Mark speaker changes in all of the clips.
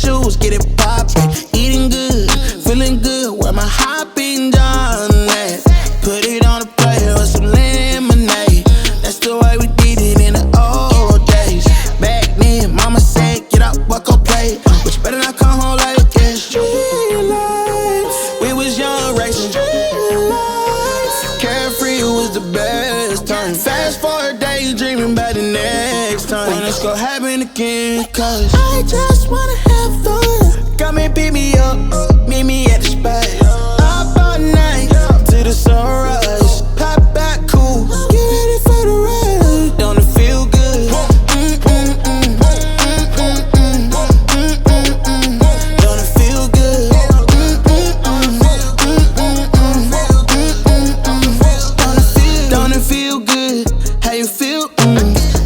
Speaker 1: shoes, get it poppin'. Eating good, feeling good, where my hopping done at. Put it on a plate with some lemonade. That's the way we did it in the old days. Back then, mama said, get up, walk on play. But you better not come home like this. Street life, we was young racing. Carefree was the best time. Fast forward daydreaming about the next time. When it's gonna happen again, cause I just wanna have fun. Come and pick me up, meet me at the spot. Up all night, till the sunrise. Pop back cool, get ready for the ride. Don't it feel good? Don't it feel good? Don't it feel good? How you feel?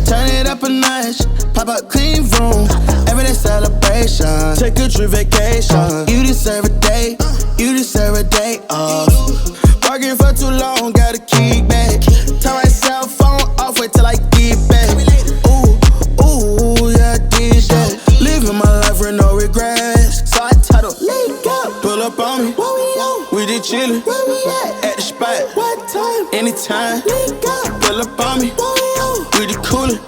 Speaker 1: Turn it up a notch, pop up clean room. Everyday celebration, take a trip vacation. You deserve a day, you deserve a day off. Working for too long, gotta kick back. Turn my cell phone off, wait till I get back. Ooh, yeah, I did that. Living my life with no regrets. So I tell them, link up, pull up on me. What we on? We did chillin', where we at the spot. What time? Anytime, link up, pull up on me. What we on? We did coolin'.